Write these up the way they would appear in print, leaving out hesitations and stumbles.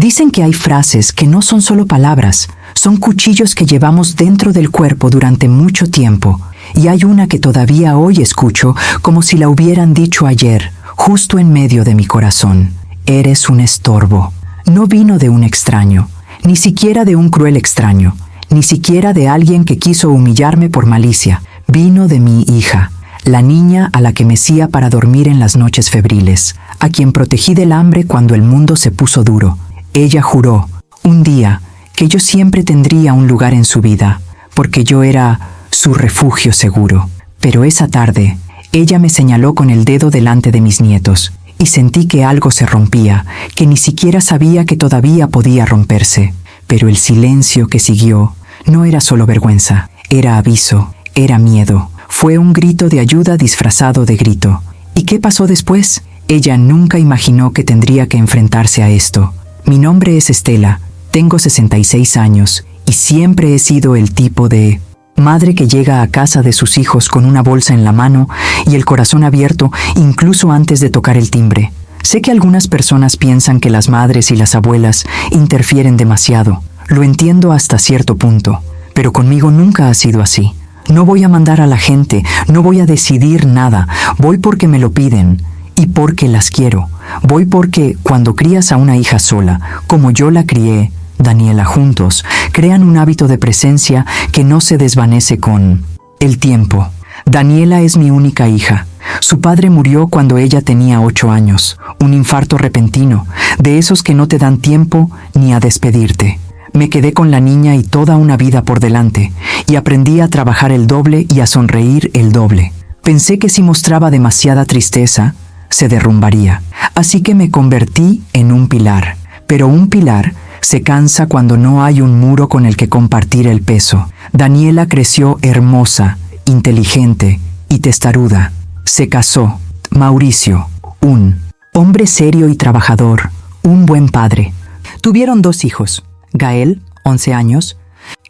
Dicen que hay frases que no son solo palabras, son cuchillos que llevamos dentro del cuerpo durante mucho tiempo. Y hay una que todavía hoy escucho como si la hubieran dicho ayer, justo en medio de mi corazón. Eres un estorbo. No vino de un extraño, ni siquiera de un cruel extraño, ni siquiera de alguien que quiso humillarme por malicia. Vino de mi hija, la niña a la que mecía para dormir en las noches febriles, a quien protegí del hambre cuando el mundo se puso duro. Ella juró, un día, que yo siempre tendría un lugar en su vida, porque yo era su refugio seguro. Pero esa tarde, ella me señaló con el dedo delante de mis nietos, y sentí que algo se rompía, que ni siquiera sabía que todavía podía romperse. Pero el silencio que siguió no era solo vergüenza, era aviso, era miedo. Fue un grito de ayuda disfrazado de grito. ¿Y qué pasó después? Ella nunca imaginó que tendría que enfrentarse a esto. Mi nombre es Estela, tengo 66 años, y siempre he sido el tipo de madre que llega a casa de sus hijos con una bolsa en la mano y el corazón abierto incluso antes de tocar el timbre. Sé que algunas personas piensan que las madres y las abuelas interfieren demasiado. Lo entiendo hasta cierto punto, pero conmigo nunca ha sido así. No voy a mandar a la gente, no voy a decidir nada. Voy porque me lo piden y porque las quiero. Voy porque cuando crías a una hija sola, como yo la crié, Daniela, juntos, crean un hábito de presencia que no se desvanece con el tiempo. Daniela es mi única hija. Su padre murió cuando ella tenía 8 años, un infarto repentino, de esos que no te dan tiempo ni a despedirte. Me quedé con la niña y toda una vida por delante, y aprendí a trabajar el doble y a sonreír el doble. Pensé que si mostraba demasiada tristeza, se derrumbaría, así que me convertí en un pilar. Pero un pilar se cansa cuando no hay un muro con el que compartir el peso. Daniela creció hermosa, inteligente y testaruda. Se casó. Mauricio, un hombre serio y trabajador, un buen padre. Tuvieron 2 hijos, Gael, 11 años,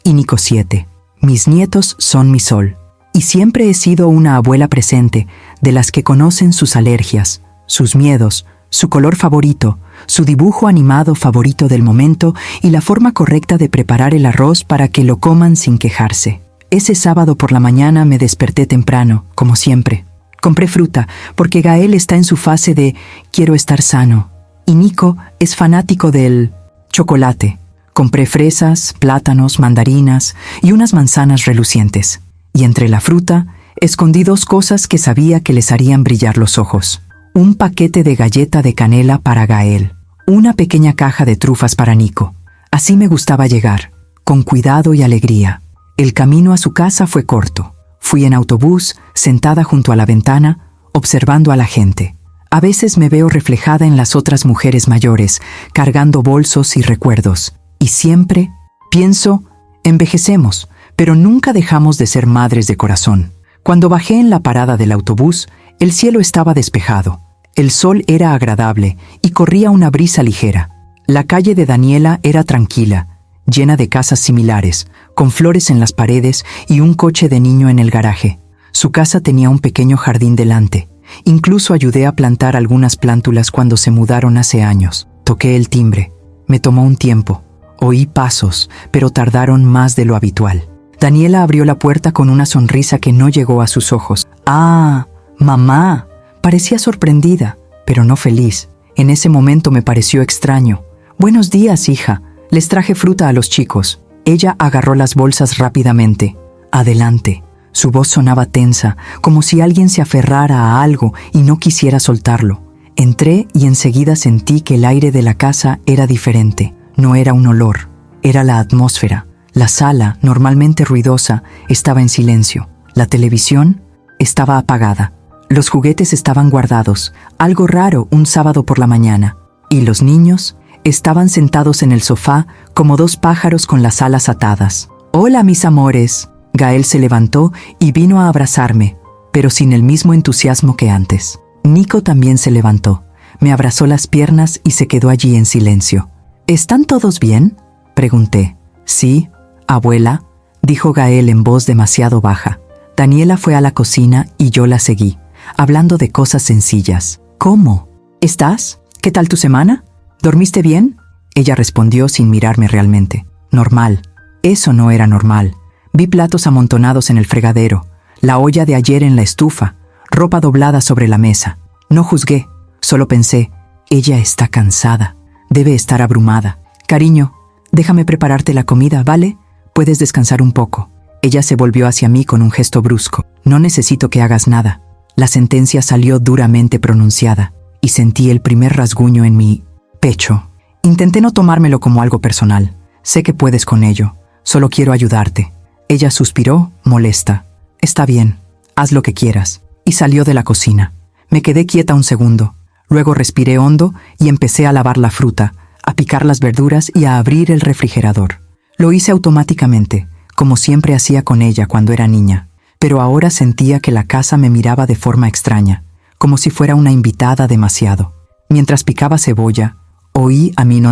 y Nico, 7. Mis nietos son mi sol. Y siempre he sido una abuela presente, de las que conocen sus alergias, sus miedos, su color favorito, su dibujo animado favorito del momento y la forma correcta de preparar el arroz para que lo coman sin quejarse. Ese sábado por la mañana me desperté temprano, como siempre. Compré fruta, porque Gael está en su fase de quiero estar sano, y Nico es fanático del chocolate. Compré fresas, plátanos, mandarinas y unas manzanas relucientes. Y entre la fruta, escondí 2 cosas que sabía que les harían brillar los ojos. Un paquete de galleta de canela para Gael, una pequeña caja de trufas para Nico. Así me gustaba llegar, con cuidado y alegría. El camino a su casa fue corto. Fui en autobús, sentada junto a la ventana, observando a la gente. A veces me veo reflejada en las otras mujeres mayores, cargando bolsos y recuerdos. Y siempre pienso, envejecemos, pero nunca dejamos de ser madres de corazón. Cuando bajé en la parada del autobús, el cielo estaba despejado. El sol era agradable y corría una brisa ligera. La calle de Daniela era tranquila, llena de casas similares, con flores en las paredes y un coche de niño en el garaje. Su casa tenía un pequeño jardín delante. Incluso ayudé a plantar algunas plántulas cuando se mudaron hace años. Toqué el timbre. Me tomó un tiempo. Oí pasos, pero tardaron más de lo habitual. Daniela abrió la puerta con una sonrisa que no llegó a sus ojos. ¡Ah, mamá! Parecía sorprendida, pero no feliz. En ese momento me pareció extraño. «Buenos días, hija. Les traje fruta a los chicos». Ella agarró las bolsas rápidamente. «Adelante». Su voz sonaba tensa, como si alguien se aferrara a algo y no quisiera soltarlo. Entré y enseguida sentí que el aire de la casa era diferente. No era un olor, era la atmósfera. La sala, normalmente ruidosa, estaba en silencio. La televisión estaba apagada. Los juguetes estaban guardados, algo raro un sábado por la mañana. Y los niños estaban sentados en el sofá como 2 pájaros con las alas atadas. «Hola, mis amores». Gael se levantó y vino a abrazarme, pero sin el mismo entusiasmo que antes. Nico también se levantó, me abrazó las piernas y se quedó allí en silencio. «¿Están todos bien?», pregunté. «Sí, abuela», dijo Gael en voz demasiado baja. Daniela fue a la cocina y yo la seguí, hablando de cosas sencillas. «¿Cómo? ¿Estás? ¿Qué tal tu semana? ¿Dormiste bien? Ella respondió sin mirarme realmente. Normal. Eso no era normal. Vi platos amontonados en el fregadero, la olla de ayer en la estufa, ropa doblada sobre la mesa. No juzgué, solo pensé, ella está cansada, debe estar abrumada. Cariño, déjame prepararte la comida, ¿vale? Puedes descansar un poco. Ella se volvió hacia mí con un gesto brusco. No necesito que hagas nada. La sentencia salió duramente pronunciada y sentí el primer rasguño en mi pecho. Intenté no tomármelo como algo personal. Sé que puedes con ello. Solo quiero ayudarte. Ella suspiró, molesta. Está bien, haz lo que quieras. Y salió de la cocina. Me quedé quieta un segundo. Luego respiré hondo y empecé a lavar la fruta, a picar las verduras y a abrir el refrigerador. Lo hice automáticamente, como siempre hacía con ella cuando era niña. Pero ahora sentía que la casa me miraba de forma extraña, como si fuera una invitada demasiado. Mientras picaba cebolla, oí a mi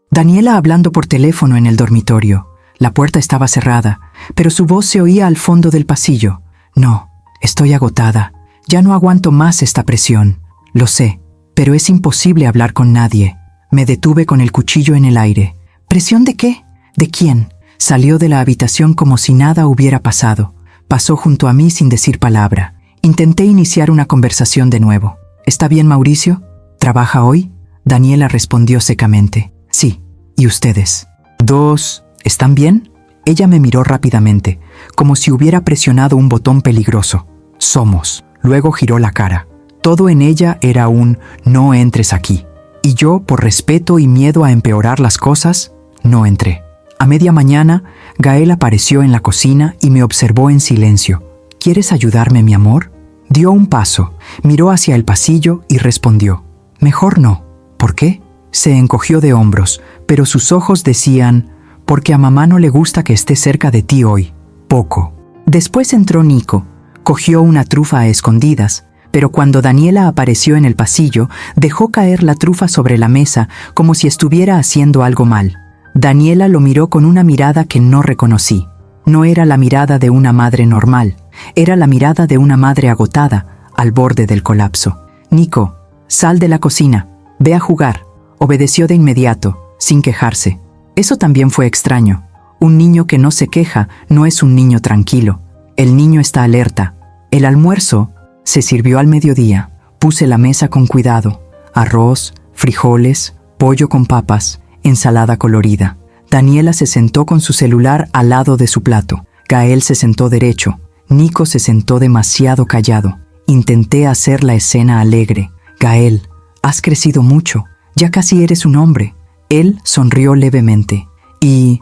Daniela hablando por teléfono en el dormitorio. La puerta estaba cerrada, pero su voz se oía al fondo del pasillo. No, estoy agotada. Ya no aguanto más esta presión. Lo sé, pero es imposible hablar con nadie. Me detuve con el cuchillo en el aire. ¿Presión de qué? ¿De quién? Salió de la habitación como si nada hubiera pasado. Pasó junto a mí sin decir palabra. Intenté iniciar una conversación de nuevo. ¿Está bien, Mauricio? ¿Trabaja hoy? Daniela respondió secamente. Sí. ¿Y ustedes? ¿Dos? ¿Están bien? Ella me miró rápidamente, como si hubiera presionado un botón peligroso. Somos. Luego giró la cara. Todo en ella era un no entres aquí. Y yo, por respeto y miedo a empeorar las cosas, no entré. A media mañana, Gael apareció en la cocina y me observó en silencio. ¿Quieres ayudarme, mi amor? Dio un paso, miró hacia el pasillo y respondió. Mejor no. ¿Por qué? Se encogió de hombros, pero sus ojos decían, porque a mamá no le gusta que esté cerca de ti hoy. Poco. Después entró Nico, cogió una trufa a escondidas, pero cuando Daniela apareció en el pasillo, dejó caer la trufa sobre la mesa como si estuviera haciendo algo mal. Daniela lo miró con una mirada que no reconocí. No era la mirada de una madre normal, era la mirada de una madre agotada, al borde del colapso. Nico, sal de la cocina, ve a jugar. Obedeció de inmediato, sin quejarse. Eso también fue extraño. Un niño que no se queja no es un niño tranquilo. El niño está alerta. El almuerzo se sirvió al mediodía. Puse la mesa con cuidado. Arroz, frijoles, pollo con papas, ensalada colorida. Daniela se sentó con su celular al lado de su plato. Gael se sentó derecho. Nico se sentó demasiado callado. Intenté hacer la escena alegre. Gael, has crecido mucho. Ya casi eres un hombre. Él sonrió levemente. ¿Y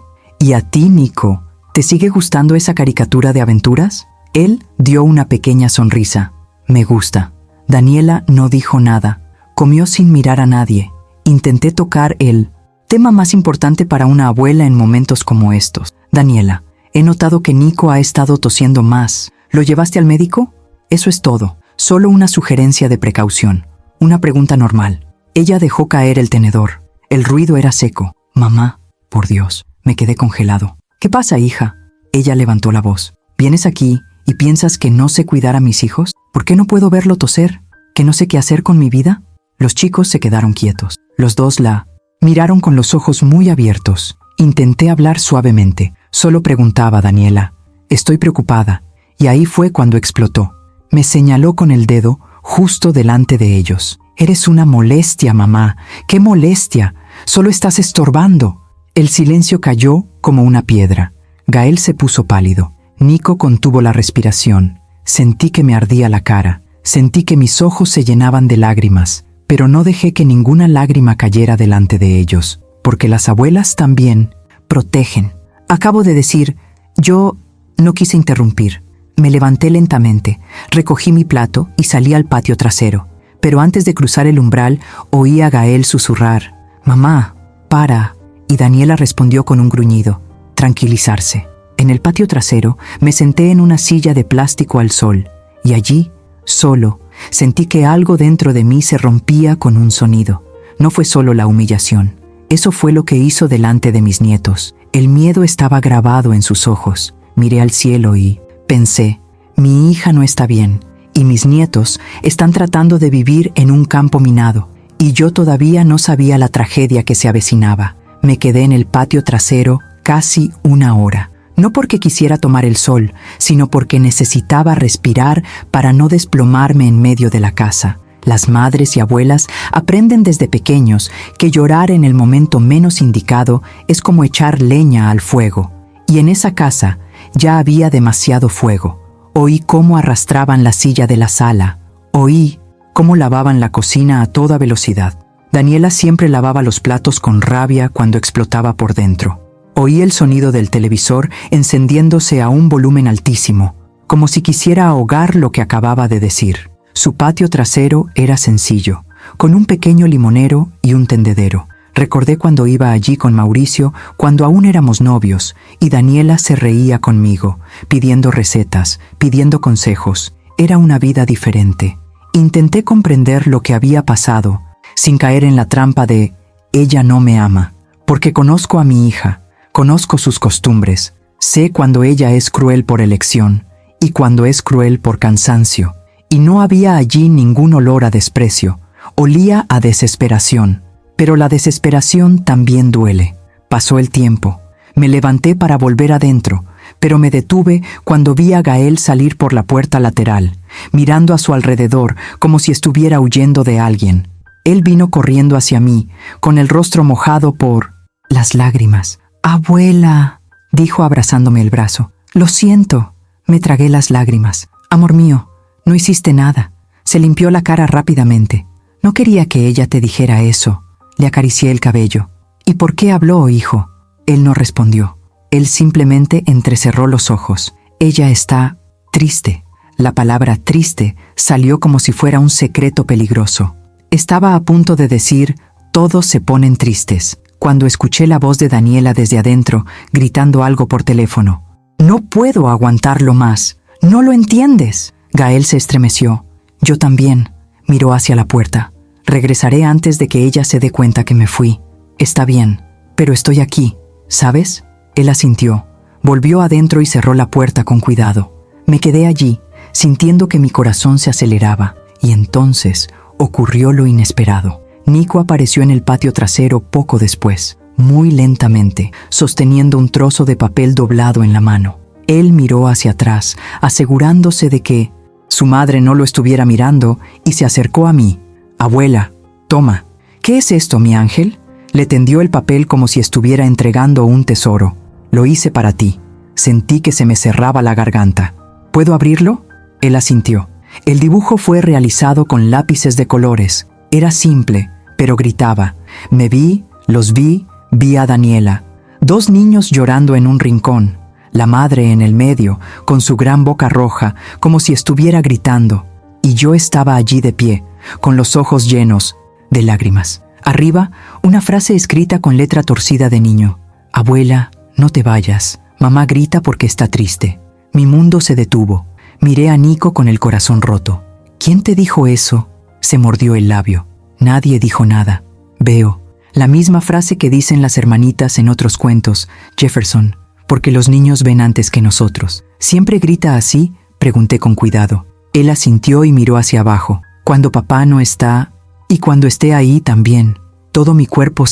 a ti, Nico? ¿Te sigue gustando esa caricatura de aventuras? Él dio una pequeña sonrisa. Me gusta. Daniela no dijo nada. Comió sin mirar a nadie. Intenté tocar el tema más importante para una abuela en momentos como estos. Daniela, he notado que Nico ha estado tosiendo más. ¿Lo llevaste al médico? Eso es todo. Solo una sugerencia de precaución. Una pregunta normal. Ella dejó caer el tenedor. El ruido era seco. Mamá, por Dios, me quedé congelado. ¿Qué pasa, hija? Ella levantó la voz. ¿Vienes aquí y piensas que no sé cuidar a mis hijos? ¿Por qué no puedo verlo toser? ¿Que no sé qué hacer con mi vida? Los chicos se quedaron quietos. Los dos la miraron con los ojos muy abiertos. Intenté hablar suavemente. Solo preguntaba a Daniela. Estoy preocupada. Y ahí fue cuando explotó. Me señaló con el dedo justo delante de ellos. Eres una molestia, mamá. ¡Qué molestia! Solo estás estorbando. El silencio cayó como una piedra. Gael se puso pálido. Nico contuvo la respiración. Sentí que me ardía la cara. Sentí que mis ojos se llenaban de lágrimas, pero no dejé que ninguna lágrima cayera delante de ellos, porque las abuelas también protegen. Acabo de decir, yo no quise interrumpir. Me levanté lentamente, recogí mi plato y salí al patio trasero. Pero antes de cruzar el umbral, oí a Gael susurrar, «Mamá, para». Y Daniela respondió con un gruñido, tranquilizarse. En el patio trasero me senté en una silla de plástico al sol, y allí, solo, sentí que algo dentro de mí se rompía con un sonido. No fue solo la humillación. Eso fue lo que hizo delante de mis nietos. El miedo estaba grabado en sus ojos. Miré al cielo y pensé, mi hija no está bien, y mis nietos están tratando de vivir en un campo minado, Y yo todavía no sabía la tragedia que se avecinaba. Me quedé en el patio trasero casi 1 hora. No porque quisiera tomar el sol, sino porque necesitaba respirar para no desplomarme en medio de la casa. Las madres y abuelas aprenden desde pequeños que llorar en el momento menos indicado es como echar leña al fuego. Y en esa casa ya había demasiado fuego. Oí cómo arrastraban la silla de la sala. Oí cómo lavaban la cocina a toda velocidad. Daniela siempre lavaba los platos con rabia cuando explotaba por dentro. Oí el sonido del televisor encendiéndose a un volumen altísimo, como si quisiera ahogar lo que acababa de decir. Su patio trasero era sencillo, con un pequeño limonero y un tendedero. Recordé cuando iba allí con Mauricio, cuando aún éramos novios, y Daniela se reía conmigo, pidiendo recetas, pidiendo consejos. Era una vida diferente. Intenté comprender lo que había pasado, sin caer en la trampa de «ella no me ama», porque conozco a mi hija, conozco sus costumbres, sé cuando ella es cruel por elección y cuando es cruel por cansancio. Y no había allí ningún olor a desprecio, olía a desesperación. Pero la desesperación también duele. Pasó el tiempo. Me levanté para volver adentro, pero me detuve cuando vi a Gael salir por la puerta lateral, mirando a su alrededor como si estuviera huyendo de alguien. Él vino corriendo hacia mí, con el rostro mojado por las lágrimas. «Abuela», dijo abrazándome el brazo. «Lo siento». Me tragué las lágrimas. «Amor mío, no hiciste nada». Se limpió la cara rápidamente. «No quería que ella te dijera eso». Le acaricié el cabello. «¿Y por qué habló, hijo?» Él no respondió. Él simplemente entrecerró los ojos. «Ella está triste». La palabra triste salió como si fuera un secreto peligroso. Estaba a punto de decir, «todos se ponen tristes», cuando escuché la voz de Daniela desde adentro, gritando algo por teléfono. «No puedo aguantarlo más. ¿No lo entiendes?» Gael se estremeció. «Yo también». Miró hacia la puerta. «Regresaré antes de que ella se dé cuenta que me fui». «Está bien, pero estoy aquí, ¿sabes?» Él asintió. Volvió adentro y cerró la puerta con cuidado. Me quedé allí, sintiendo que mi corazón se aceleraba. Y entonces ocurrió lo inesperado. Nico apareció en el patio trasero poco después, muy lentamente, sosteniendo un trozo de papel doblado en la mano. Él miró hacia atrás, asegurándose de que su madre no lo estuviera mirando, y se acercó a mí. «Abuela, toma». «¿Qué es esto, mi ángel?» Le tendió el papel como si estuviera entregando un tesoro. «Lo hice para ti». Sentí que se me cerraba la garganta. «¿Puedo abrirlo?» Él asintió. El dibujo fue realizado con lápices de colores. Era simple, pero gritaba. Me vi, los vi, vi a Daniela. 2 niños llorando en un rincón. La madre en el medio, con su gran boca roja, como si estuviera gritando. Y yo estaba allí de pie, con los ojos llenos de lágrimas. Arriba, una frase escrita con letra torcida de niño. «Abuela, no te vayas. Mamá grita porque está triste». Mi mundo se detuvo. Miré a Nico con el corazón roto. «¿Quién te dijo eso?» Se mordió el labio. Nadie dijo nada. Veo. La misma frase que dicen las hermanitas en otros cuentos, Jefferson. «Porque los niños ven antes que nosotros». «¿Siempre grita así?», pregunté con cuidado. Él asintió y miró hacia abajo. «Cuando papá no está, y cuando esté ahí también». Todo mi cuerpo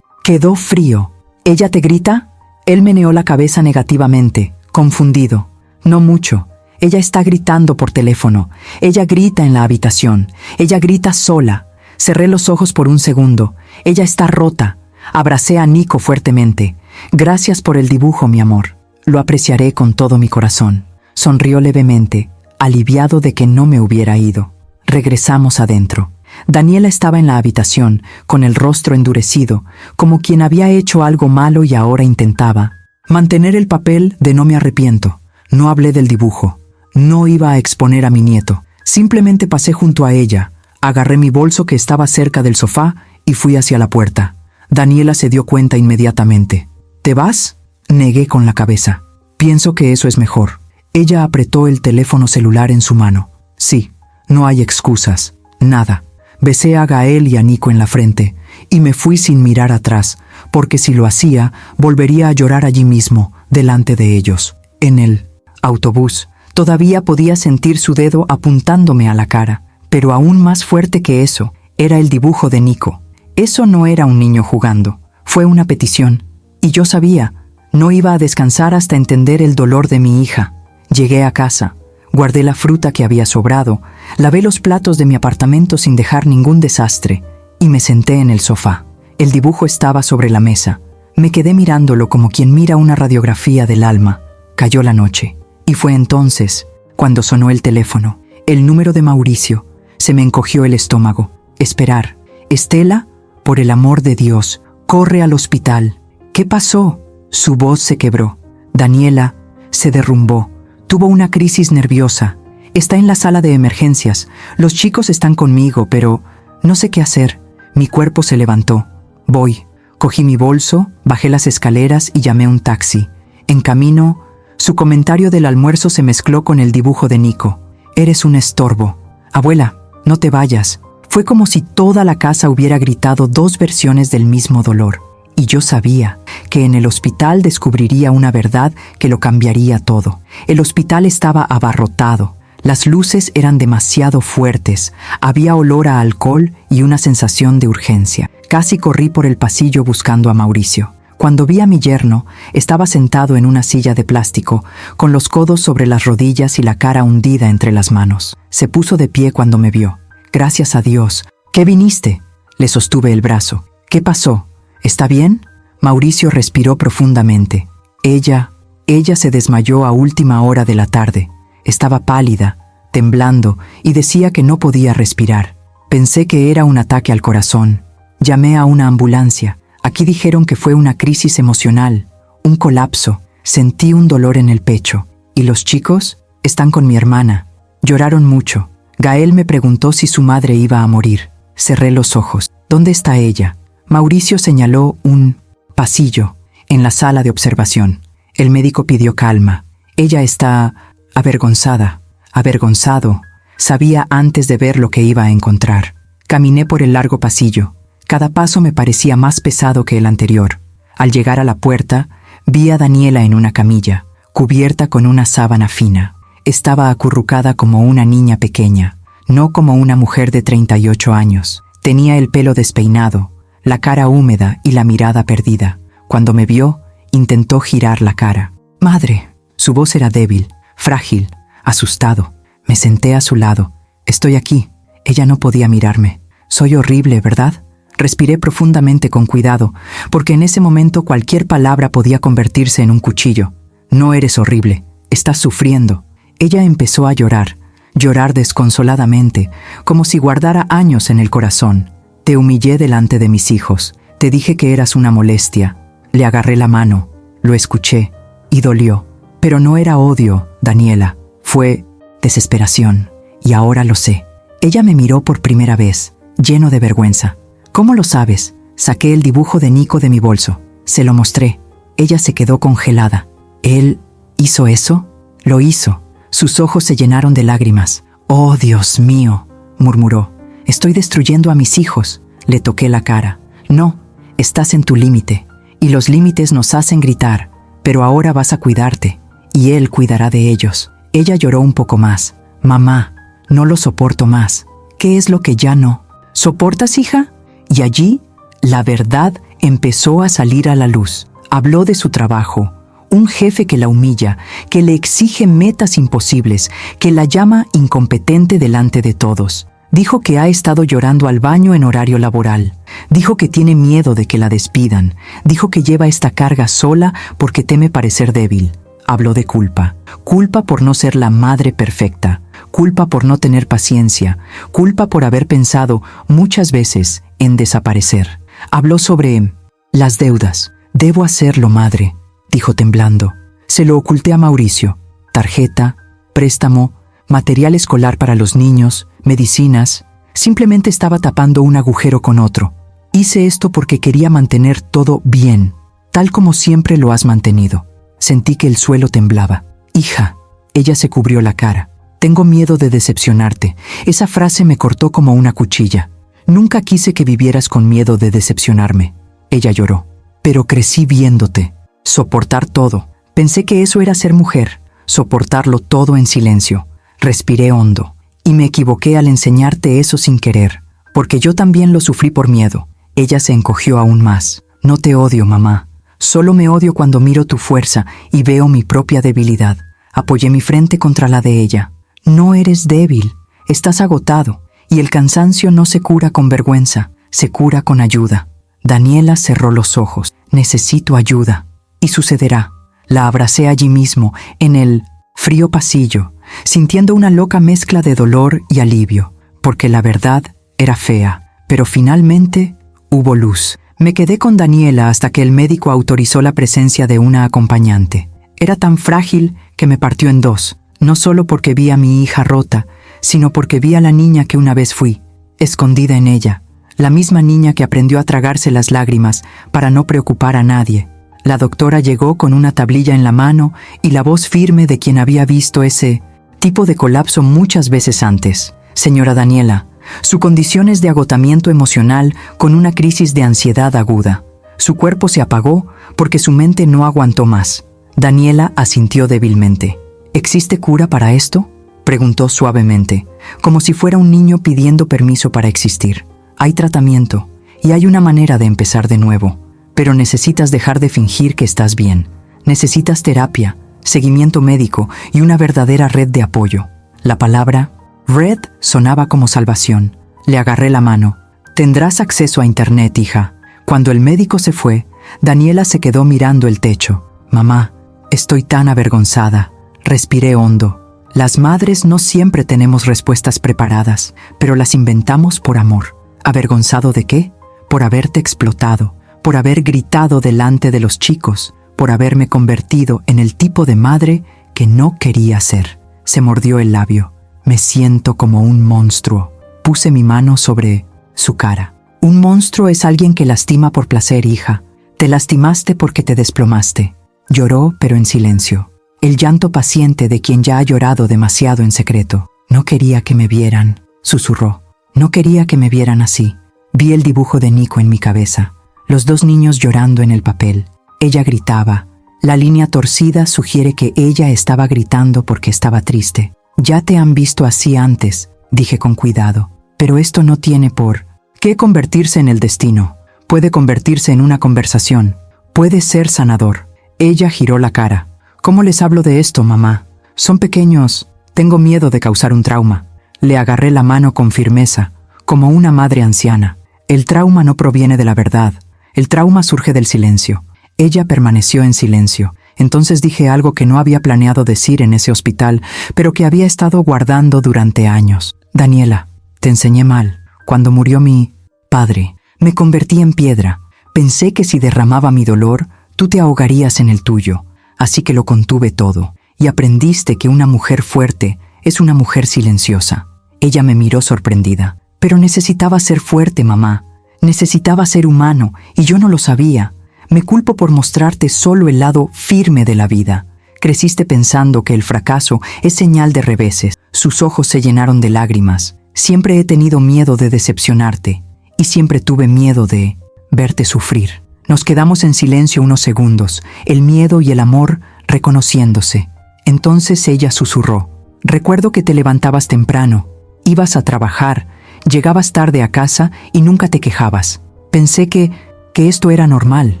quedó frío. «¿Ella te grita?» Él meneó la cabeza negativamente, confundido. «No mucho. Ella está gritando por teléfono. Ella grita en la habitación. Ella grita sola». Cerré los ojos por un segundo. «Ella está rota». Abracé a Nico fuertemente. «Gracias por el dibujo, mi amor. Lo apreciaré con todo mi corazón». Sonrió levemente, aliviado de que no me hubiera ido. Regresamos adentro. Daniela estaba en la habitación, con el rostro endurecido, como quien había hecho algo malo y ahora intentaba mantener el papel de «no me arrepiento». No hablé del dibujo. No iba a exponer a mi nieto. Simplemente pasé junto a ella, agarré mi bolso que estaba cerca del sofá y fui hacia la puerta. Daniela se dio cuenta inmediatamente. «¿Te vas?», negué con la cabeza. «Pienso que eso es mejor». Ella apretó el teléfono celular en su mano. «Sí, no hay excusas, nada». Besé a Gael y a Nico en la frente y me fui sin mirar atrás, porque si lo hacía, volvería a llorar allí mismo, delante de ellos. En el autobús, todavía podía sentir su dedo apuntándome a la cara, pero aún más fuerte que eso, Era el dibujo de Nico. Eso no era un niño jugando, fue una petición. Y yo sabía, no iba a descansar hasta entender el dolor de mi hija. Llegué a casa, guardé la fruta que había sobrado, lavé los platos de mi apartamento sin dejar ningún desastre y me senté en el sofá. El dibujo estaba sobre la mesa. Me quedé mirándolo como quien mira una radiografía del alma. Cayó la noche. Y fue entonces cuando sonó el teléfono. El número de Mauricio. Se me encogió el estómago. Esperar. Estela, por el amor de Dios, corre al hospital. ¿Qué pasó? Su voz se quebró. Daniela se derrumbó. Tuvo una crisis nerviosa. Está en la sala de emergencias. Los chicos están conmigo, pero no sé qué hacer. Mi cuerpo se levantó. Voy. Cogí mi bolso, bajé las escaleras y llamé un taxi. En camino, su comentario del almuerzo se mezcló con el dibujo de Nico. Eres un estorbo. Abuela, no te vayas. Fue como si toda la casa hubiera gritado dos versiones del mismo dolor. Y yo sabía que en el hospital descubriría una verdad que lo cambiaría todo. El hospital estaba abarrotado. Las luces eran demasiado fuertes, había olor a alcohol y una sensación de urgencia. Casi corrí por el pasillo buscando a Mauricio. Cuando vi a mi yerno, estaba sentado en una silla de plástico, con los codos sobre las rodillas y la cara hundida entre las manos. Se puso de pie cuando me vio. Gracias a Dios. ¿Qué viniste? Le sostuve el brazo. ¿Qué pasó? ¿Está bien? Mauricio respiró profundamente. Ella se desmayó a última hora de la tarde. Estaba pálida, temblando, y decía que no podía respirar. Pensé que era un ataque al corazón. Llamé a una ambulancia. Aquí dijeron que fue una crisis emocional, un colapso. Sentí un dolor en el pecho. ¿Y los chicos? Están con mi hermana. Lloraron mucho. Gael me preguntó si su madre iba a morir. Cerré los ojos. ¿Dónde está ella? Mauricio señaló un pasillo en la sala de observación. El médico pidió calma. Ella está avergonzado. Sabía antes de ver lo que iba a encontrar. Caminé por el largo pasillo. Cada paso me parecía más pesado que el anterior. Al llegar a la puerta, vi a Daniela en una camilla, cubierta con una sábana fina. Estaba acurrucada como una niña pequeña, no como una mujer de 38 años. Tenía el pelo despeinado, la cara húmeda y la mirada perdida. Cuando me vio, intentó girar la cara. «Madre». Su voz era débil, frágil, asustado. Me senté a su lado. «Estoy aquí». Ella no podía mirarme. «Soy horrible, ¿verdad?». Respiré profundamente con cuidado, porque en ese momento cualquier palabra podía convertirse en un cuchillo. «No eres horrible. Estás sufriendo». Ella empezó a llorar desconsoladamente, como si guardara años en el corazón. «Te humillé delante de mis hijos. Te dije que eras una molestia». Le agarré la mano, lo escuché y dolió. Pero no era odio, Daniela. Fue desesperación. Y ahora lo sé. Ella me miró por primera vez, lleno de vergüenza. «¿Cómo lo sabes?». Saqué el dibujo de Nico de mi bolso. Se lo mostré. Ella se quedó congelada. «¿Él hizo eso?». «Lo hizo». Sus ojos se llenaron de lágrimas. «Oh, Dios mío», murmuró. «Estoy destruyendo a mis hijos». Le toqué la cara. «No, estás en tu límite. Y los límites nos hacen gritar. Pero ahora vas a cuidarte. Y él cuidará de ellos». Ella lloró un poco más. «Mamá, no lo soporto más». «¿Qué es lo que ya no soportas, hija?». Y allí, la verdad empezó a salir a la luz. Habló de su trabajo. Un jefe que la humilla, que le exige metas imposibles, que la llama incompetente delante de todos. Dijo que ha estado llorando al baño en horario laboral. Dijo que tiene miedo de que la despidan. Dijo que lleva esta carga sola porque teme parecer débil. Habló de culpa. Culpa por no ser la madre perfecta. Culpa por no tener paciencia. Culpa por haber pensado muchas veces en desaparecer. Habló sobre las deudas. «Debo hacerlo, madre», dijo temblando. Se lo oculté a Mauricio. Tarjeta, préstamo, material escolar para los niños, medicinas. Simplemente estaba tapando un agujero con otro. Hice esto porque quería mantener todo bien, tal como siempre lo has mantenido. Sentí que el suelo temblaba. «Hija». Ella se cubrió la cara. «Tengo miedo de decepcionarte». Esa frase me cortó como una cuchilla. «Nunca quise que vivieras con miedo de decepcionarme». Ella lloró. «Pero crecí viéndote. Soportar todo. Pensé que eso era ser mujer. Soportarlo todo en silencio». Respiré hondo. «Y me equivoqué al enseñarte eso sin querer. porque yo también lo sufrí por miedo. Ella se encogió aún más. No te odio, mamá. Solo me odio cuando miro tu fuerza y veo mi propia debilidad. Apoyé mi frente contra la de ella. No eres débil, estás agotado, y el cansancio no se cura con vergüenza, se cura con ayuda. Daniela cerró los ojos. Necesito ayuda. Y sucederá. La abracé allí mismo, en el frío pasillo, sintiendo una loca mezcla de dolor y alivio, porque la verdad era fea, pero finalmente hubo luz. Me quedé con Daniela hasta que el médico autorizó la presencia de una acompañante. Era tan frágil que me partió en dos, no solo porque vi a mi hija rota, sino porque vi a la niña que una vez fui, escondida en ella, la misma niña que aprendió a tragarse las lágrimas para no preocupar a nadie. La doctora llegó con una tablilla en la mano y la voz firme de quien había visto ese tipo de colapso muchas veces antes. Señora Daniela, su condición es de agotamiento emocional con una crisis de ansiedad aguda. Su cuerpo se apagó porque su mente no aguantó más. Daniela asintió débilmente. ¿Existe cura para esto?, preguntó suavemente, como si fuera un niño pidiendo permiso para existir. Hay tratamiento y hay una manera de empezar de nuevo, pero necesitas dejar de fingir que estás bien. Necesitas terapia, seguimiento médico y una verdadera red de apoyo. La palabra red sonaba como salvación. Le agarré la mano. Tendrás acceso a internet, hija. Cuando el médico se fue, Daniela se quedó mirando el techo. Mamá, estoy tan avergonzada. Respiré hondo. Las madres no siempre tenemos respuestas preparadas, pero las inventamos por amor. ¿Avergonzado de qué? Por haberte explotado, por haber gritado delante de los chicos, por haberme convertido en el tipo de madre que no quería ser. Se mordió el labio. Me siento como un monstruo. Puse mi mano sobre su cara. Un monstruo es alguien que lastima por placer, hija. Te lastimaste porque te desplomaste. Lloró, pero en silencio. El llanto paciente de quien ya ha llorado demasiado en secreto. No quería que me vieran, susurró. No quería que me vieran así. Vi el dibujo de Nico en mi cabeza. Los dos niños llorando en el papel. Ella gritaba. La línea torcida sugiere que ella estaba gritando porque estaba triste. Ya te han visto así antes, dije con cuidado. Pero esto no tiene por qué convertirse en el destino. Puede convertirse en una conversación. Puede ser sanador. Ella giró la cara. ¿Cómo les hablo de esto, mamá? Son pequeños. Tengo miedo de causar un trauma. Le agarré la mano con firmeza, como una madre anciana. El trauma no proviene de la verdad. El trauma surge del silencio. Ella permaneció en silencio. Entonces dije algo que no había planeado decir en ese hospital, pero que había estado guardando durante años. Daniela, te enseñé mal. Cuando murió mi padre, me convertí en piedra. Pensé que si derramaba mi dolor, tú te ahogarías en el tuyo. Así que lo contuve todo. Y aprendiste que una mujer fuerte es una mujer silenciosa. Ella me miró sorprendida. Pero necesitaba ser fuerte, mamá. Necesitaba ser humano, y yo no lo sabía. Me culpo por mostrarte solo el lado firme de la vida. Creciste pensando que el fracaso es señal de reveses. Sus ojos se llenaron de lágrimas. Siempre he tenido miedo de decepcionarte, y siempre tuve miedo de verte sufrir. Nos quedamos en silencio unos segundos, el miedo y el amor reconociéndose. Entonces ella susurró. Recuerdo que te levantabas temprano, ibas a trabajar, llegabas tarde a casa y nunca te quejabas. Pensé que esto era normal.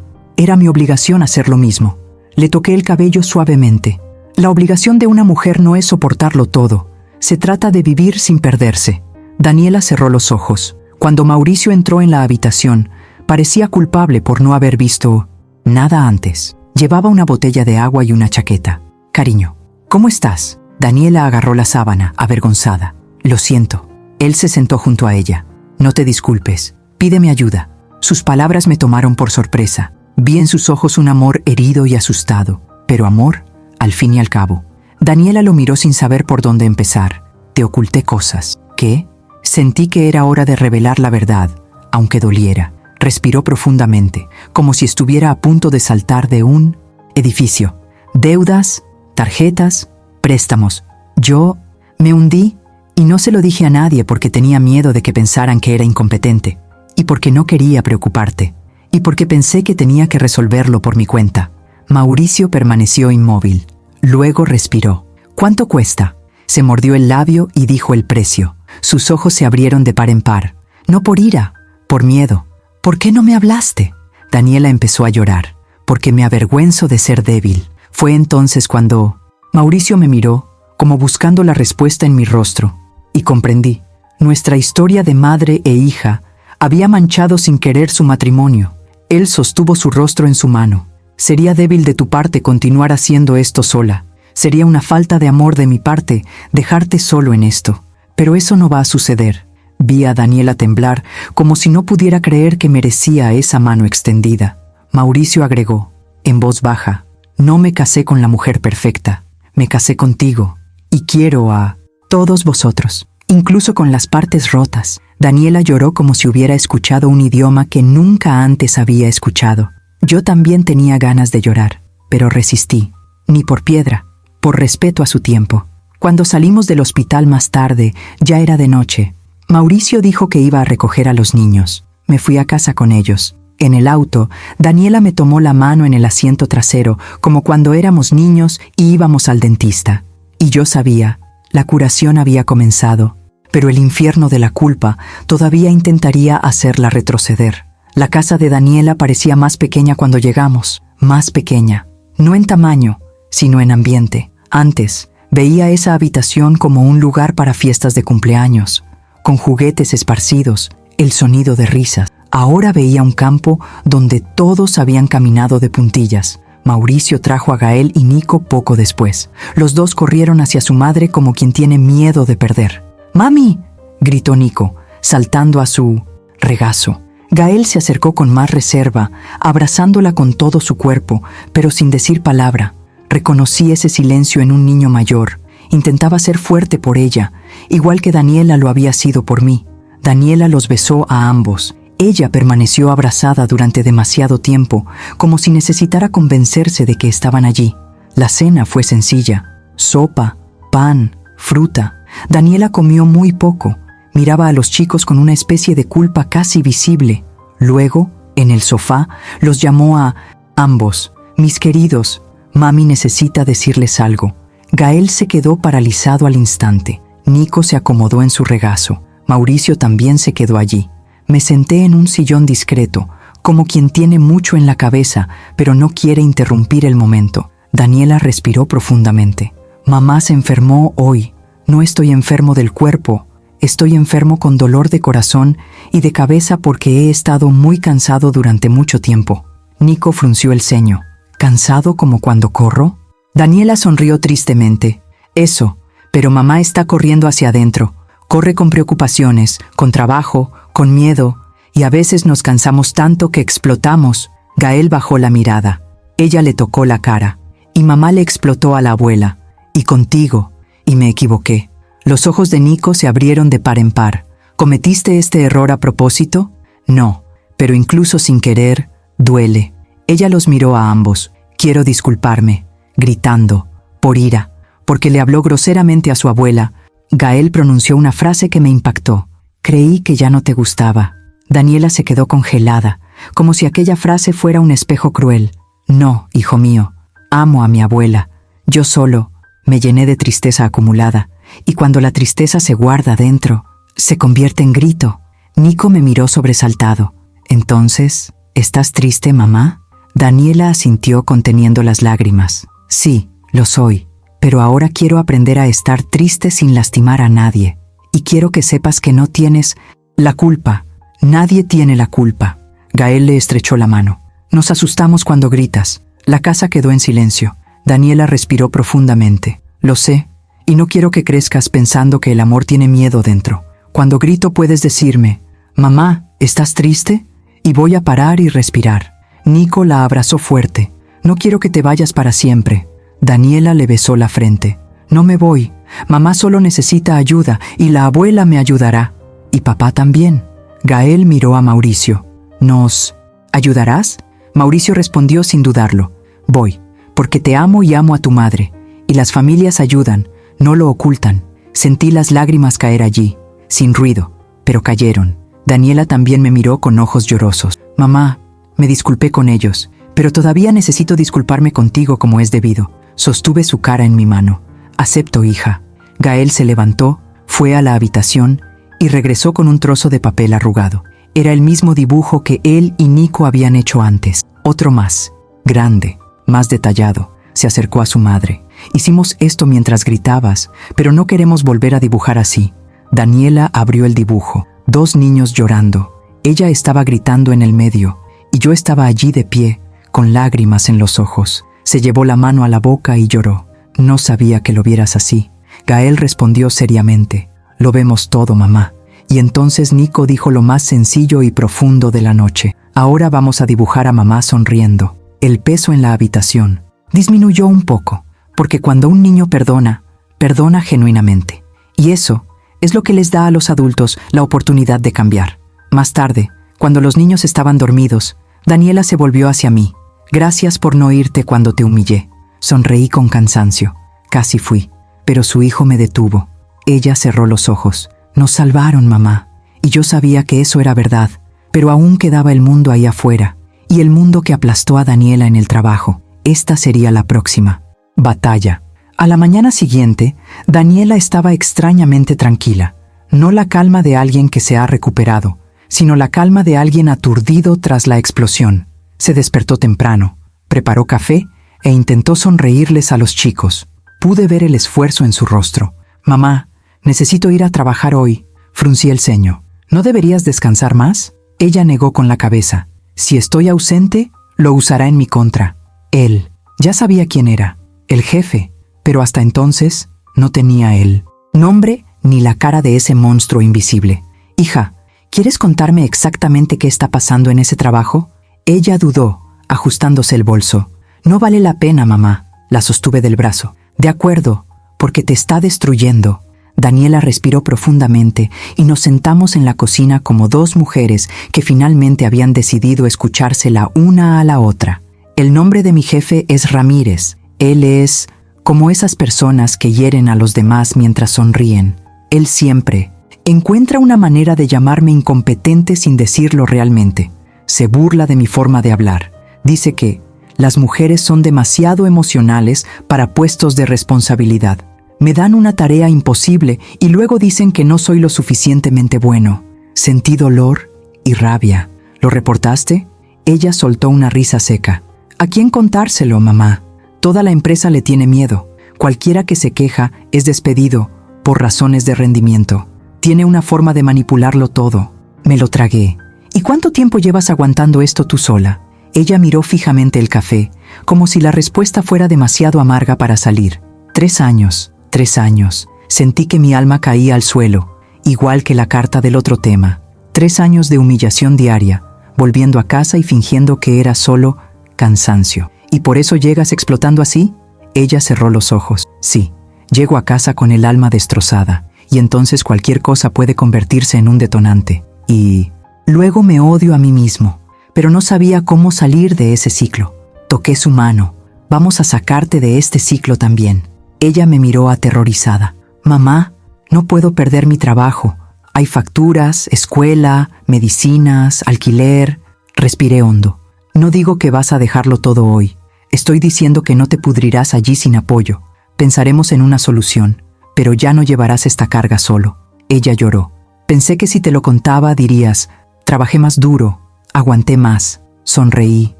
Era mi obligación hacer lo mismo. Le toqué el cabello suavemente. La obligación de una mujer no es soportarlo todo. Se trata de vivir sin perderse. Daniela cerró los ojos. Cuando Mauricio entró en la habitación, parecía culpable por no haber visto nada antes. Llevaba una botella de agua y una chaqueta. Cariño, ¿cómo estás? Daniela agarró la sábana, avergonzada. Lo siento. Él se sentó junto a ella. No te disculpes. Pídeme ayuda. Sus palabras me tomaron por sorpresa. Vi en sus ojos un amor herido y asustado. Pero amor, al fin y al cabo. Daniela lo miró sin saber por dónde empezar. Te oculté cosas. ¿Qué? Sentí que era hora de revelar la verdad, aunque doliera. Respiró profundamente, como si estuviera a punto de saltar de un edificio. Deudas, tarjetas, préstamos. Yo me hundí y no se lo dije a nadie porque tenía miedo de que pensaran que era incompetente, y porque no quería preocuparte, y porque pensé que tenía que resolverlo por mi cuenta. Mauricio permaneció inmóvil. Luego respiró. ¿Cuánto cuesta? Se mordió el labio y dijo el precio. Sus ojos se abrieron de par en par. No por ira, por miedo. ¿Por qué no me hablaste? Daniela empezó a llorar. Porque me avergüenzo de ser débil. Fue entonces cuando Mauricio me miró, como buscando la respuesta en mi rostro, y comprendí. Nuestra historia de madre e hija había manchado sin querer su matrimonio. Él sostuvo su rostro en su mano. Sería débil de tu parte continuar haciendo esto sola. Sería una falta de amor de mi parte dejarte solo en esto. Pero eso no va a suceder. Vi a Daniela temblar, como si no pudiera creer que merecía esa mano extendida. Mauricio agregó, en voz baja, no me casé con la mujer perfecta. Me casé contigo. Y quiero a todos vosotros, incluso con las partes rotas. Daniela lloró como si hubiera escuchado un idioma que nunca antes había escuchado. Yo también tenía ganas de llorar, pero resistí. Ni por piedra, por respeto a su tiempo. Cuando salimos del hospital más tarde, ya era de noche. Mauricio dijo que iba a recoger a los niños. Me fui a casa con ellos. En el auto, Daniela me tomó la mano en el asiento trasero, como cuando éramos niños y íbamos al dentista. Y yo sabía, la curación había comenzado, pero el infierno de la culpa todavía intentaría hacerla retroceder. La casa de Daniela parecía más pequeña cuando llegamos, más pequeña, no en tamaño, sino en ambiente. Antes, veía esa habitación como un lugar para fiestas de cumpleaños, con juguetes esparcidos, el sonido de risas. Ahora veía un campo donde todos habían caminado de puntillas. Mauricio trajo a Gael y Nico poco después. Los dos corrieron hacia su madre como quien tiene miedo de perder. ¡Mami!, gritó Nico, saltando a su regazo. Gael se acercó con más reserva, abrazándola con todo su cuerpo, pero sin decir palabra. Reconocí ese silencio en un niño mayor. Intentaba ser fuerte por ella, igual que Daniela lo había sido por mí. Daniela los besó a ambos. Ella permaneció abrazada durante demasiado tiempo, como si necesitara convencerse de que estaban allí. La cena fue sencilla. Sopa, pan, fruta. Daniela comió muy poco. Miraba a los chicos con una especie de culpa casi visible. Luego, en el sofá, los llamó a ambos. Mis queridos, mami necesita decirles algo. Gael se quedó paralizado al instante. Nico se acomodó en su regazo. Mauricio también se quedó allí. Me senté en un sillón discreto, como quien tiene mucho en la cabeza, pero no quiere interrumpir el momento. Daniela respiró profundamente. Mamá se enfermó hoy. No estoy enfermo del cuerpo. Estoy enfermo con dolor de corazón y de cabeza porque he estado muy cansado durante mucho tiempo. Nico frunció el ceño. ¿Cansado como cuando corro? Daniela sonrió tristemente. Eso, pero mamá está corriendo hacia adentro. Corre con preocupaciones, con trabajo, con miedo, y a veces nos cansamos tanto que explotamos. Gael bajó la mirada. Ella le tocó la cara. Y mamá le explotó a la abuela. Y contigo. Y me equivoqué. Los ojos de Nico se abrieron de par en par. ¿Cometiste este error a propósito? No, pero incluso sin querer, duele. Ella los miró a ambos. Quiero disculparme, gritando, por ira, porque le habló groseramente a su abuela. Gael pronunció una frase que me impactó. Creí que ya no te gustaba. Daniela se quedó congelada, como si aquella frase fuera un espejo cruel. No, hijo mío, amo a mi abuela. Yo solo me llené de tristeza acumulada, y cuando la tristeza se guarda dentro, se convierte en grito. Nico me miró sobresaltado. Entonces, ¿estás triste, mamá? Daniela asintió conteniendo las lágrimas. Sí, lo soy, pero ahora quiero aprender a estar triste sin lastimar a nadie. Y quiero que sepas que no tienes la culpa. Nadie tiene la culpa. Gael le estrechó la mano. Nos asustamos cuando gritas. La casa quedó en silencio. Daniela respiró profundamente. Lo sé, y no quiero que crezcas pensando que el amor tiene miedo dentro. Cuando grito puedes decirme, mamá, ¿estás triste? Y voy a parar y respirar. Nico la abrazó fuerte. No quiero que te vayas para siempre. Daniela le besó la frente. No me voy. Mamá solo necesita ayuda y la abuela me ayudará. Y papá también. Gael miró a Mauricio. ¿Nos ayudarás? Mauricio respondió sin dudarlo. Voy, porque te amo y amo a tu madre. Y las familias ayudan, no lo ocultan. Sentí las lágrimas caer allí, sin ruido, pero cayeron. Daniela también me miró con ojos llorosos. Mamá, me disculpé con ellos, pero todavía necesito disculparme contigo como es debido. Sostuve su cara en mi mano. Acepto, hija. Gael se levantó, fue a la habitación y regresó con un trozo de papel arrugado. Era el mismo dibujo que él y Nico habían hecho antes. Otro más, grande, más detallado. Se acercó a su madre. Hicimos esto mientras gritabas, pero no queremos volver a dibujar así. Daniela abrió el dibujo. 2 niños llorando. Ella estaba gritando en el medio, y yo estaba allí de pie, con lágrimas en los ojos. Se llevó la mano a la boca y lloró. No sabía que lo vieras así. Gael respondió seriamente. Lo vemos todo, mamá. Y entonces Nico dijo lo más sencillo y profundo de la noche. Ahora vamos a dibujar a mamá sonriendo. El peso en la habitación disminuyó un poco, porque cuando un niño perdona, perdona genuinamente. Y eso es lo que les da a los adultos la oportunidad de cambiar. Más tarde, cuando los niños estaban dormidos, Daniela se volvió hacia mí. Gracias por no irte cuando te humillé. Sonreí con cansancio. Casi fui, pero su hijo me detuvo. Ella cerró los ojos. Nos salvaron, mamá. Y yo sabía que eso era verdad, pero aún quedaba el mundo ahí afuera, y el mundo que aplastó a Daniela en el trabajo. Esta sería la próxima batalla. A la mañana siguiente, Daniela estaba extrañamente tranquila. No la calma de alguien que se ha recuperado, sino la calma de alguien aturdido tras la explosión. Se despertó temprano, preparó café e intentó sonreírles a los chicos. Pude ver el esfuerzo en su rostro. Mamá, necesito ir a trabajar hoy. Fruncí el ceño. ¿No deberías descansar más? Ella negó con la cabeza. Si estoy ausente, lo usará en mi contra. Él. Ya sabía quién era. El jefe. Pero hasta entonces no tenía el nombre ni la cara de ese monstruo invisible. Hija, ¿quieres contarme exactamente qué está pasando en ese trabajo? Ella dudó, ajustándose el bolso. No vale la pena, mamá. La sostuve del brazo. De acuerdo, porque te está destruyendo. Daniela respiró profundamente y nos sentamos en la cocina como 2 mujeres que finalmente habían decidido escucharse la una a la otra. El nombre de mi jefe es Ramírez. Él es como esas personas que hieren a los demás mientras sonríen. Él siempre encuentra una manera de llamarme incompetente sin decirlo realmente. Se burla de mi forma de hablar. Dice que las mujeres son demasiado emocionales para puestos de responsabilidad. Me dan una tarea imposible y luego dicen que no soy lo suficientemente bueno. Sentí dolor y rabia. ¿Lo reportaste? Ella soltó una risa seca. ¿A quién contárselo, mamá? Toda la empresa le tiene miedo. Cualquiera que se queja es despedido por razones de rendimiento. Tiene una forma de manipularlo todo. Me lo tragué. ¿Y cuánto tiempo llevas aguantando esto tú sola? Ella miró fijamente el café, como si la respuesta fuera demasiado amarga para salir. 3 años. 3 años. Sentí que mi alma caía al suelo, igual que la carta del otro tema. 3 años de humillación diaria, volviendo a casa y fingiendo que era solo cansancio. ¿Y por eso llegas explotando así? Ella cerró los ojos. Sí, llego a casa con el alma destrozada, y entonces cualquier cosa puede convertirse en un detonante. Y luego me odio a mí mismo, pero no sabía cómo salir de ese ciclo. Toqué su mano. Vamos a sacarte de este ciclo también. Ella me miró aterrorizada. Mamá, no puedo perder mi trabajo. Hay facturas, escuela, medicinas, alquiler. Respiré hondo. No digo que vas a dejarlo todo hoy. Estoy diciendo que no te pudrirás allí sin apoyo. Pensaremos en una solución, pero ya no llevarás esta carga solo. Ella lloró. Pensé que si te lo contaba dirías, trabajé más duro, aguanté más. Sonreí,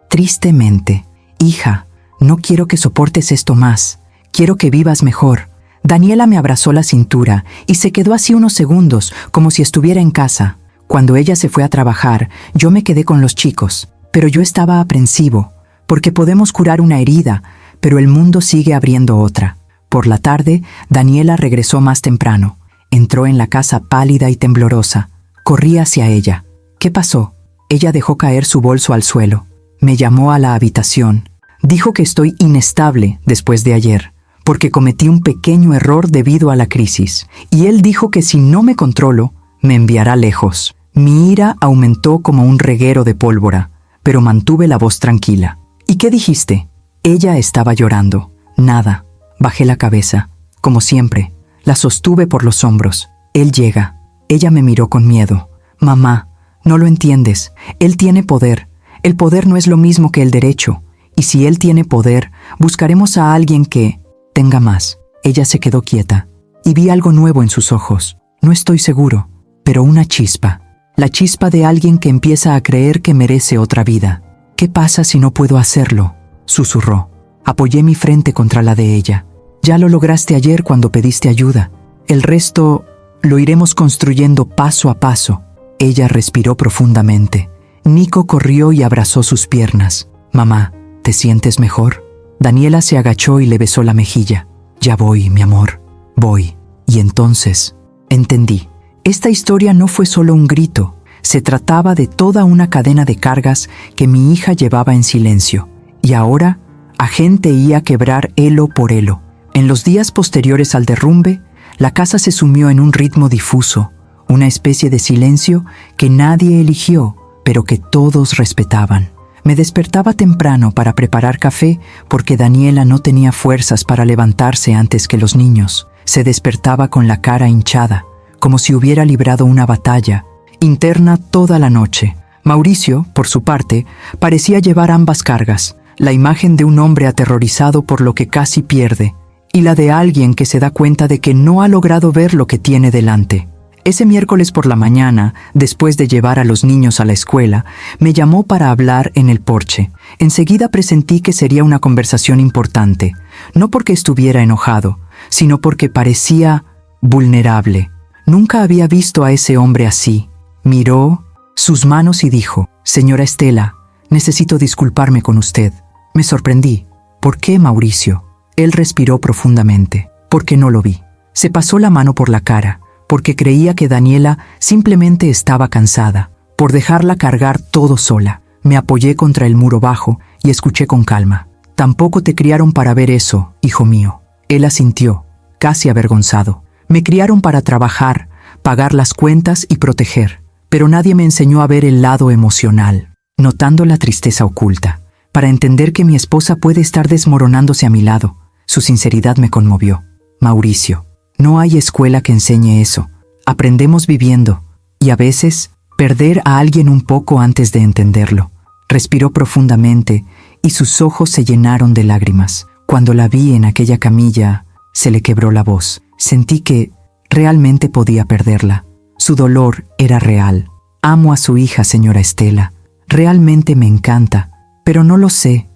tristemente. Hija, no quiero que soportes esto más. Quiero que vivas mejor. Daniela me abrazó la cintura y se quedó así unos segundos, como si estuviera en casa. Cuando ella se fue a trabajar, yo me quedé con los chicos, pero yo estaba aprensivo, porque podemos curar una herida, pero el mundo sigue abriendo otra. Por la tarde, Daniela regresó más temprano. Entró en la casa pálida y temblorosa. Corrí hacia ella. ¿Qué pasó? Ella dejó caer su bolso al suelo. Me llamó a la habitación. Dijo que estoy inestable después de ayer, porque cometí un pequeño error debido a la crisis, y él dijo que si no me controlo, me enviará lejos. Mi ira aumentó como un reguero de pólvora, pero mantuve la voz tranquila. ¿Y qué dijiste? Ella estaba llorando. Nada. Bajé la cabeza. Como siempre, la sostuve por los hombros. Él llega. Ella me miró con miedo. Mamá, no lo entiendes. Él tiene poder. El poder no es lo mismo que el derecho. Y si él tiene poder, buscaremos a alguien que tenga más. Ella se quedó quieta y vi algo nuevo en sus ojos. No estoy seguro. pero una chispa. La chispa de alguien que empieza a creer que merece otra vida. ¿Qué pasa si no puedo hacerlo?, susurró. Apoyé mi frente contra la de ella. Ya lo lograste ayer cuando pediste ayuda. El resto lo iremos construyendo paso a paso. Ella respiró profundamente. Nico corrió y abrazó sus piernas. Mamá, ¿te sientes mejor? Daniela se agachó y le besó la mejilla. Ya voy, mi amor, voy. Y entonces, entendí. Esta historia no fue solo un grito. Se trataba de toda una cadena de cargas que mi hija llevaba en silencio. Y ahora, agente iba a quebrar elo por elo. En los días posteriores al derrumbe, la casa se sumió en un ritmo difuso, una especie de silencio que nadie eligió, pero que todos respetaban. Me despertaba temprano para preparar café porque Daniela no tenía fuerzas para levantarse antes que los niños. Se despertaba con la cara hinchada, como si hubiera librado una batalla interna toda la noche. Mauricio, por su parte, parecía llevar ambas cargas, la imagen de un hombre aterrorizado por lo que casi pierde, y la de alguien que se da cuenta de que no ha logrado ver lo que tiene delante. Ese miércoles por la mañana, después de llevar a los niños a la escuela, me llamó para hablar en el porche. Enseguida presentí que sería una conversación importante, no porque estuviera enojado, sino porque parecía vulnerable. Nunca había visto a ese hombre así. Miró sus manos y dijo: «Señora Estela, necesito disculparme con usted». Me sorprendí. «¿Por qué, Mauricio?». Él respiró profundamente. «Porque no lo vi». Se pasó la mano por la cara, porque creía que Daniela simplemente estaba cansada, por dejarla cargar todo sola. Me apoyé contra el muro bajo y escuché con calma. «Tampoco te criaron para ver eso, hijo mío». Él asintió, casi avergonzado. «Me criaron para trabajar, pagar las cuentas y proteger, pero nadie me enseñó a ver el lado emocional». Notando la tristeza oculta, para entender que mi esposa puede estar desmoronándose a mi lado, su sinceridad me conmovió. «Mauricio, no hay escuela que enseñe eso. Aprendemos viviendo, y a veces, perder a alguien un poco antes de entenderlo». Respiró profundamente y sus ojos se llenaron de lágrimas. Cuando la vi en aquella camilla, se le quebró la voz. Sentí que realmente podía perderla. Su dolor era real. «Amo a su hija, señora Estela. Realmente me encanta, pero no sé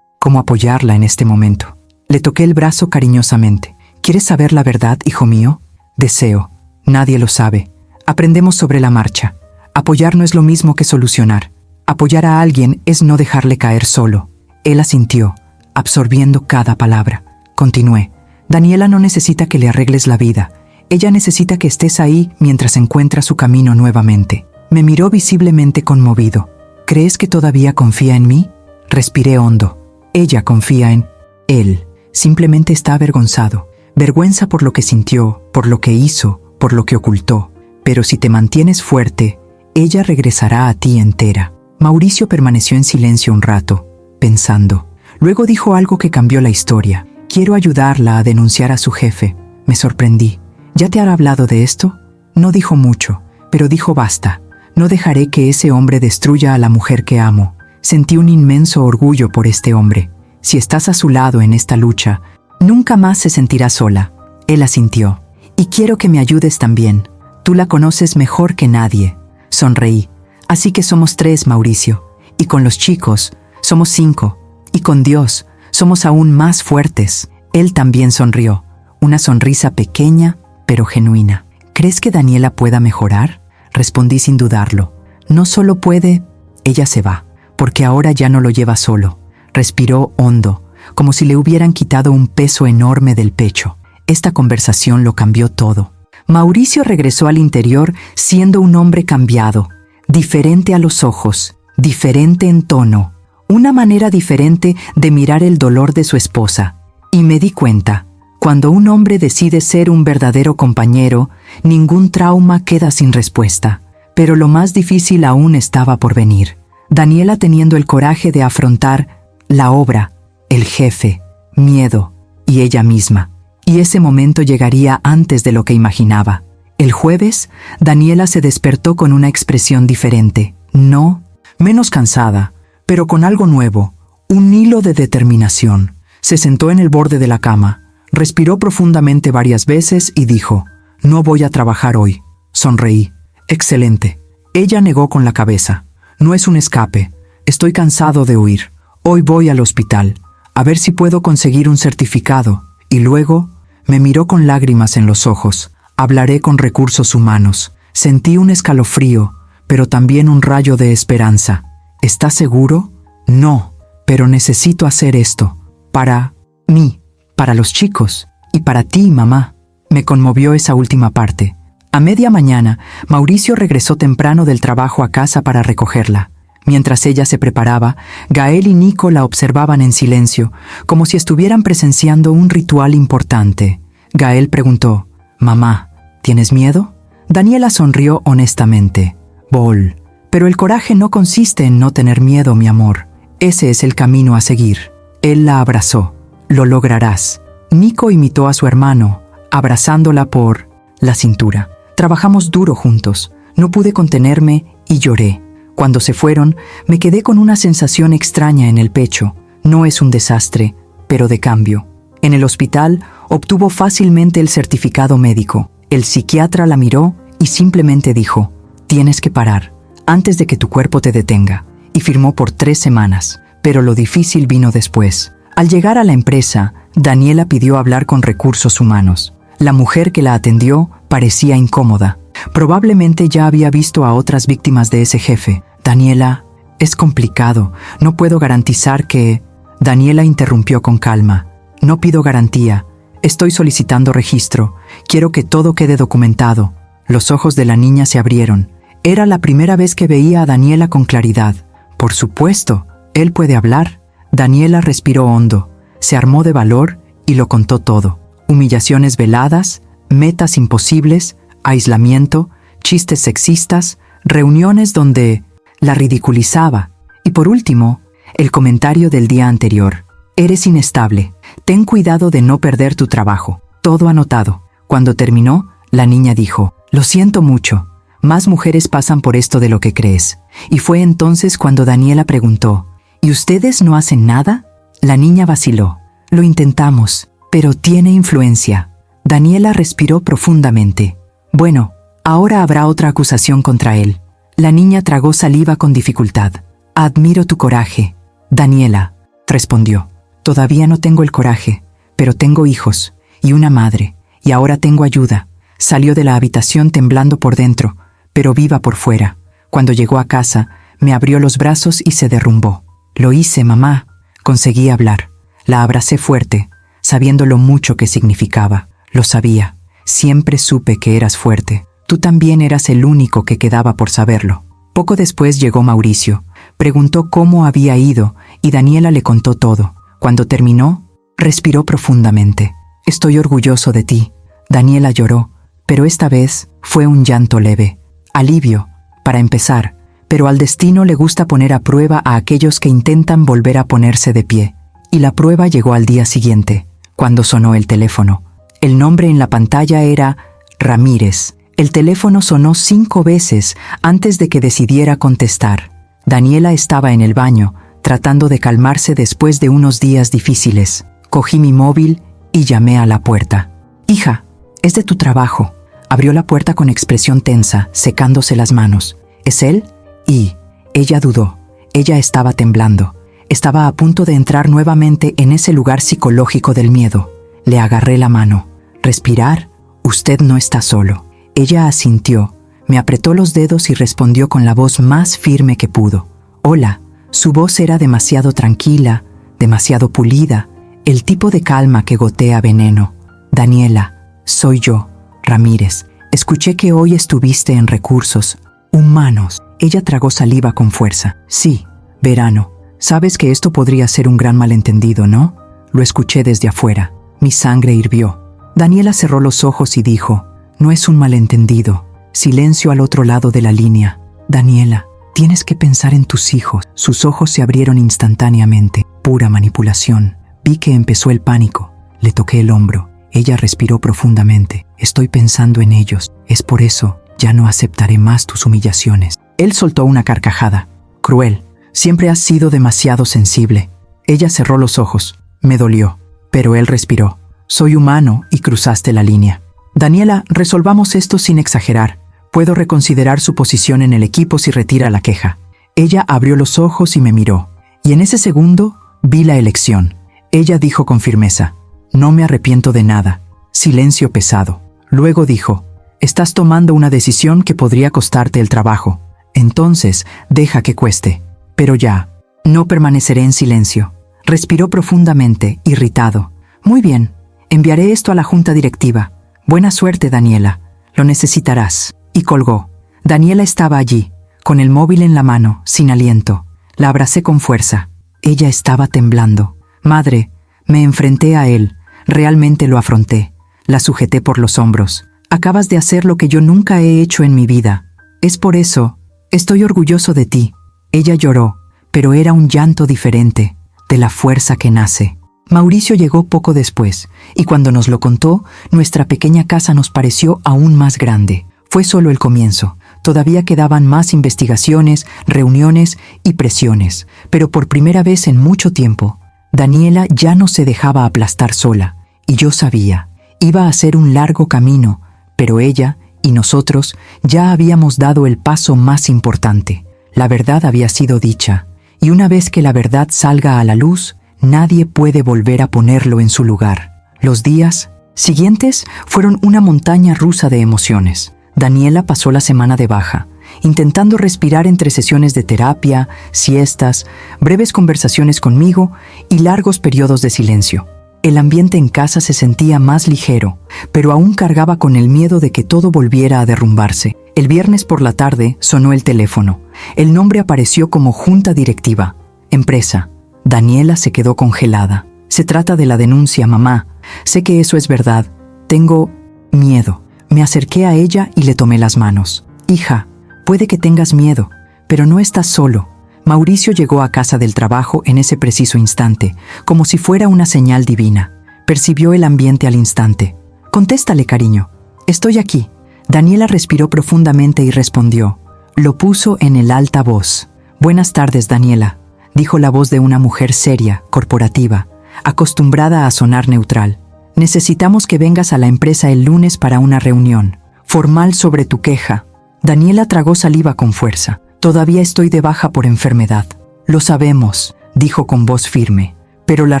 cómo apoyarla en este momento». Le toqué el brazo cariñosamente. «¿Quieres saber la verdad, hijo mío?». «Deseo. Nadie lo sabe. Aprendemos sobre la marcha. Apoyar no es lo mismo que solucionar. Apoyar a alguien es no dejarle caer solo». Él asintió, absorbiendo cada palabra. Continué: «Daniela no necesita que le arregles la vida. Ella necesita que estés ahí mientras encuentra su camino nuevamente». Me miró visiblemente conmovido. «¿Crees que todavía confía en mí?». Respiré hondo. Ella confía en él. Simplemente está avergonzado. Vergüenza por lo que sintió, por lo que hizo, por lo que ocultó. Pero si te mantienes fuerte, ella regresará a ti entera». Mauricio permaneció en silencio un rato, pensando. Luego dijo algo que cambió la historia. «Quiero ayudarla a denunciar a su jefe». Me sorprendí. «¿Ya te ha hablado de esto?». No dijo mucho, pero dijo basta. «No dejaré que ese hombre destruya a la mujer que amo». Sentí un inmenso orgullo por este hombre. «Si estás a su lado en esta lucha, nunca más se sentirá sola». Él asintió. «Y quiero que me ayudes también. Tú la conoces mejor que nadie». Sonreí. «Así que somos 3, Mauricio. Y con los chicos, somos 5. Y con Dios, somos aún más fuertes». Él también sonrió. Una sonrisa pequeña, pero genuina. «¿Crees que Daniela pueda mejorar?». Respondí sin dudarlo. «No solo puede, ella se va, porque ahora ya no lo lleva solo». Respiró hondo, como si le hubieran quitado un peso enorme del pecho. Esta conversación lo cambió todo. Mauricio regresó al interior siendo un hombre cambiado, diferente a los ojos, diferente en tono, una manera diferente de mirar el dolor de su esposa. Y me di cuenta, cuando un hombre decide ser un verdadero compañero, ningún trauma queda sin respuesta. Pero lo más difícil aún estaba por venir. Daniela teniendo el coraje de afrontar la obra, el jefe, miedo y ella misma. Y ese momento llegaría antes de lo que imaginaba. El jueves, Daniela se despertó con una expresión diferente. No, menos cansada, pero con algo nuevo, un hilo de determinación. Se sentó en el borde de la cama, respiró profundamente varias veces y dijo: «No voy a trabajar hoy. Sonreí. Excelente. Ella negó con la cabeza. No es un escape. Estoy cansado de huir. Hoy voy al hospital, a ver si puedo conseguir un certificado. Y luego me miró con lágrimas en los ojos. Hablaré con recursos humanos. Sentí un escalofrío, pero también un rayo de esperanza. ¿Estás seguro? No, pero necesito hacer esto. Para mí, para los chicos y para ti, mamá. Me conmovió esa última parte. A media mañana, Mauricio regresó temprano del trabajo a casa para recogerla. Mientras ella se preparaba, Gael y Nico la observaban en silencio, como si estuvieran presenciando un ritual importante. Gael preguntó, «Mamá, ¿tienes miedo?» Daniela sonrió honestamente. «Bol, pero el coraje no consiste en no tener miedo, mi amor. Ese es el camino a seguir». Él la abrazó. «Lo lograrás». Nico imitó a su hermano, abrazándola por la cintura. Trabajamos duro juntos. No pude contenerme y lloré. Cuando se fueron, me quedé con una sensación extraña en el pecho. No es un desastre, pero de cambio. En el hospital, obtuvo fácilmente el certificado médico. El psiquiatra la miró y simplemente dijo, «Tienes que parar, antes de que tu cuerpo te detenga». Y firmó por 3 semanas. Pero lo difícil vino después. Al llegar a la empresa, Daniela pidió hablar con recursos humanos. La mujer que la atendió parecía incómoda. Probablemente ya había visto a otras víctimas de ese jefe. «Daniela, es complicado. No puedo garantizar que...» Daniela interrumpió con calma. «No pido garantía. Estoy solicitando registro. Quiero que todo quede documentado». Los ojos de la niña se abrieron. Era la primera vez que veía a Daniela con claridad. «Por supuesto, él puede hablar». Daniela respiró hondo. Se armó de valor y lo contó todo. Humillaciones veladas, metas imposibles, aislamiento, chistes sexistas, reuniones donde la ridiculizaba. Y por último, el comentario del día anterior. «Eres inestable. Ten cuidado de no perder tu trabajo». Todo anotado. Cuando terminó, la niña dijo, «Lo siento mucho. Más mujeres pasan por esto de lo que crees». Y fue entonces cuando Daniela preguntó, «¿Y ustedes no hacen nada?» La niña vaciló. «Lo intentamos, pero tiene influencia». Daniela respiró profundamente. «Bueno, ahora habrá otra acusación contra él». La niña tragó saliva con dificultad. «Admiro tu coraje». «Daniela», respondió, «todavía no tengo el coraje, pero tengo hijos y una madre, y ahora tengo ayuda». Salió de la habitación temblando por dentro, pero viva por fuera. Cuando llegó a casa, me abrió los brazos y se derrumbó. «Lo hice, mamá». Conseguí hablar. La abracé fuerte, sabiendo lo mucho que significaba. Lo sabía. Siempre supe que eras fuerte. Tú también eras el único que quedaba por saberlo. Poco después llegó Mauricio. Preguntó cómo había ido y Daniela le contó todo. Cuando terminó, respiró profundamente. «Estoy orgulloso de ti». Daniela lloró, pero esta vez fue un llanto leve. Alivio, para empezar, pero al destino le gusta poner a prueba a aquellos que intentan volver a ponerse de pie. Y la prueba llegó al día siguiente, cuando sonó el teléfono. El nombre en la pantalla era Ramírez. El teléfono sonó 5 veces antes de que decidiera contestar. Daniela estaba en el baño, tratando de calmarse después de unos días difíciles. Cogí mi móvil y llamé a la puerta. «Hija, es de tu trabajo». Abrió la puerta con expresión tensa, secándose las manos. «¿Es él?» Y ella dudó. Ella estaba temblando. Estaba a punto de entrar nuevamente en ese lugar psicológico del miedo. Le agarré la mano. «Respirar. Usted no está solo». Ella asintió, me apretó los dedos y respondió con la voz más firme que pudo. «Hola». Su voz era demasiado tranquila, demasiado pulida, el tipo de calma que gotea veneno. «Daniela, soy yo, Ramírez. Escuché que hoy estuviste en recursos humanos». Ella tragó saliva con fuerza. «Sí, verano. Sabes que esto podría ser un gran malentendido, ¿no?» Lo escuché desde afuera. Mi sangre hirvió. Daniela cerró los ojos y dijo, «No es un malentendido». Silencio al otro lado de la línea. «Daniela, tienes que pensar en tus hijos». Sus ojos se abrieron instantáneamente. Pura manipulación. Vi que empezó el pánico. Le toqué el hombro. Ella respiró profundamente. «Estoy pensando en ellos. Es por eso, ya no aceptaré más tus humillaciones». Él soltó una carcajada. «Cruel. Siempre has sido demasiado sensible». Ella cerró los ojos. Me dolió. Pero él respiró. «Soy humano y cruzaste la línea». «Daniela, resolvamos esto sin exagerar. Puedo reconsiderar su posición en el equipo si retira la queja. Ella abrió los ojos y me miró, y en ese segundo vi la elección. Ella dijo con firmeza: no me arrepiento de nada. Silencio pesado. Luego dijo: estás tomando una decisión que podría costarte el trabajo. Entonces, deja que cueste. Pero ya. No permaneceré en silencio. Respiró profundamente, irritado. Muy bien. Enviaré esto a la junta directiva. Buena suerte, Daniela. Lo necesitarás. Y colgó. Daniela estaba allí, con el móvil en la mano, sin aliento. La abracé con fuerza. Ella estaba temblando. Madre, me enfrenté a él. Realmente lo afronté. La sujeté por los hombros. Acabas de hacer lo que yo nunca he hecho en mi vida. Es por eso. Estoy orgulloso de ti. Ella lloró, pero era un llanto diferente, de la fuerza que nace. Mauricio llegó poco después, y cuando nos lo contó, nuestra pequeña casa nos pareció aún más grande. Fue solo el comienzo. Todavía quedaban más investigaciones, reuniones y presiones, pero por primera vez en mucho tiempo, Daniela ya no se dejaba aplastar sola, y yo sabía, iba a ser un largo camino, pero ella y nosotros ya habíamos dado el paso más importante. La verdad había sido dicha, y una vez que la verdad salga a la luz, nadie puede volver a ponerlo en su lugar. Los días siguientes fueron una montaña rusa de emociones. Daniela pasó la semana de baja, intentando respirar entre sesiones de terapia, siestas, breves conversaciones conmigo y largos periodos de silencio. El ambiente en casa se sentía más ligero, pero aún cargaba con el miedo de que todo volviera a derrumbarse. El viernes por la tarde sonó el teléfono. El nombre apareció como junta directiva. Empresa. Daniela se quedó congelada. Se trata de la denuncia, mamá. Sé que eso es verdad. Tengo miedo. Me acerqué a ella y le tomé las manos. Hija, puede que tengas miedo, pero no estás solo. Mauricio llegó a casa del trabajo en ese preciso instante, como si fuera una señal divina. Percibió el ambiente al instante. Contéstale, cariño. Estoy aquí. Daniela respiró profundamente y respondió. Lo puso en el altavoz. Buenas tardes, Daniela, dijo la voz de una mujer seria, corporativa, acostumbrada a sonar neutral. Necesitamos que vengas a la empresa el lunes para una reunión formal sobre tu queja. Daniela tragó saliva con fuerza. Todavía estoy de baja por enfermedad. Lo sabemos, dijo con voz firme, pero la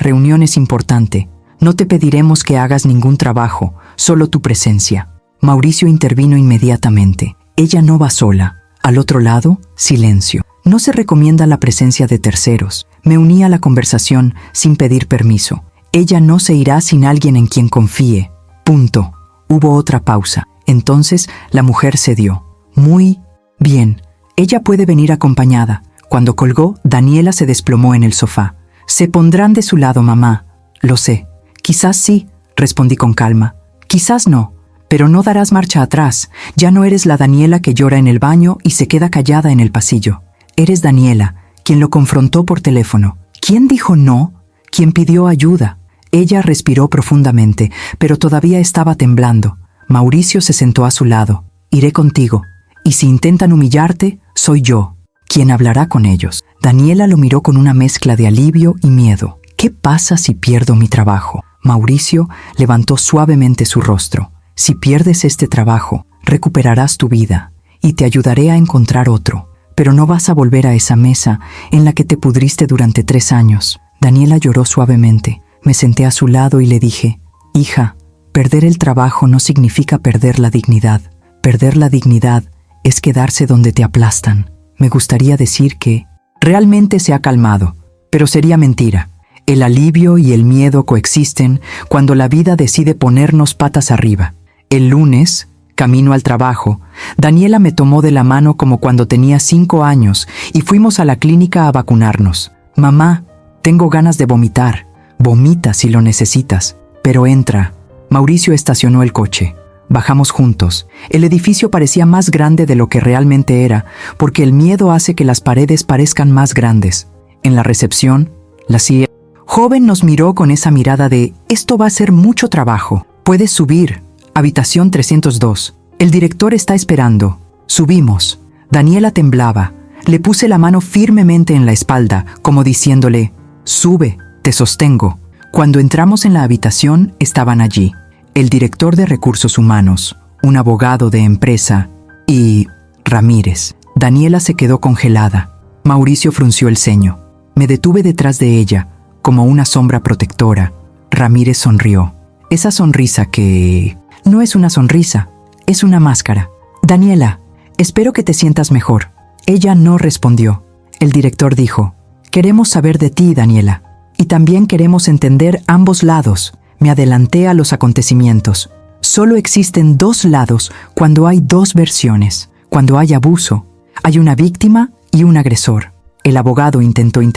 reunión es importante. No te pediremos que hagas ningún trabajo, solo tu presencia. Mauricio intervino inmediatamente. Ella no va sola. Al otro lado, silencio. No se recomienda la presencia de terceros. Me uní a la conversación sin pedir permiso. Ella no se irá sin alguien en quien confíe. Punto. Hubo otra pausa. Entonces la mujer cedió. Muy bien. Ella puede venir acompañada. Cuando colgó, Daniela se desplomó en el sofá. Se pondrán de su lado, mamá. Lo sé. Quizás sí, respondí con calma. Quizás no, pero no darás marcha atrás. Ya no eres la Daniela que llora en el baño y se queda callada en el pasillo. Eres Daniela, quien lo confrontó por teléfono. ¿Quién dijo no? ¿Quién pidió ayuda? Ella respiró profundamente, pero todavía estaba temblando. Mauricio se sentó a su lado. Iré contigo. Y si intentan humillarte, soy yo quien hablará con ellos. Daniela lo miró con una mezcla de alivio y miedo. ¿Qué pasa si pierdo mi trabajo? Mauricio levantó suavemente su rostro. Si pierdes este trabajo, recuperarás tu vida y te ayudaré a encontrar otro. Pero no vas a volver a esa mesa en la que te pudriste durante 3 años. Daniela lloró suavemente. Me senté a su lado y le dije, hija, perder el trabajo no significa perder la dignidad. Perder la dignidad es quedarse donde te aplastan. Me gustaría decir que realmente se ha calmado, pero sería mentira. El alivio y el miedo coexisten cuando la vida decide ponernos patas arriba. El lunes, camino al trabajo, Daniela me tomó de la mano como cuando tenía 5 años y fuimos a la clínica a vacunarnos. Mamá, tengo ganas de vomitar. Vomita si lo necesitas, pero entra. Mauricio estacionó el coche. Bajamos juntos. El edificio parecía más grande de lo que realmente era, porque el miedo hace que las paredes parezcan más grandes. En la recepción, la CIA joven nos miró con esa mirada de, esto va a ser mucho trabajo. Puedes subir. Habitación 302. El director está esperando. Subimos. Daniela temblaba. Le puse la mano firmemente en la espalda, como diciéndole, sube, te sostengo. Cuando entramos en la habitación, estaban allí. El director de Recursos Humanos, un abogado de empresa Y Ramírez. Daniela se quedó congelada. Mauricio frunció el ceño. Me detuve detrás de ella, como una sombra protectora. Ramírez sonrió. Esa sonrisa que... no es una sonrisa, es una máscara. Daniela, espero que te sientas mejor. Ella no respondió. El director dijo, queremos saber de ti, Daniela. Y también queremos entender ambos lados. Me adelanté a los acontecimientos. Solo existen dos lados cuando hay dos versiones. Cuando hay abuso, hay una víctima y un agresor. El abogado intentó intervenir.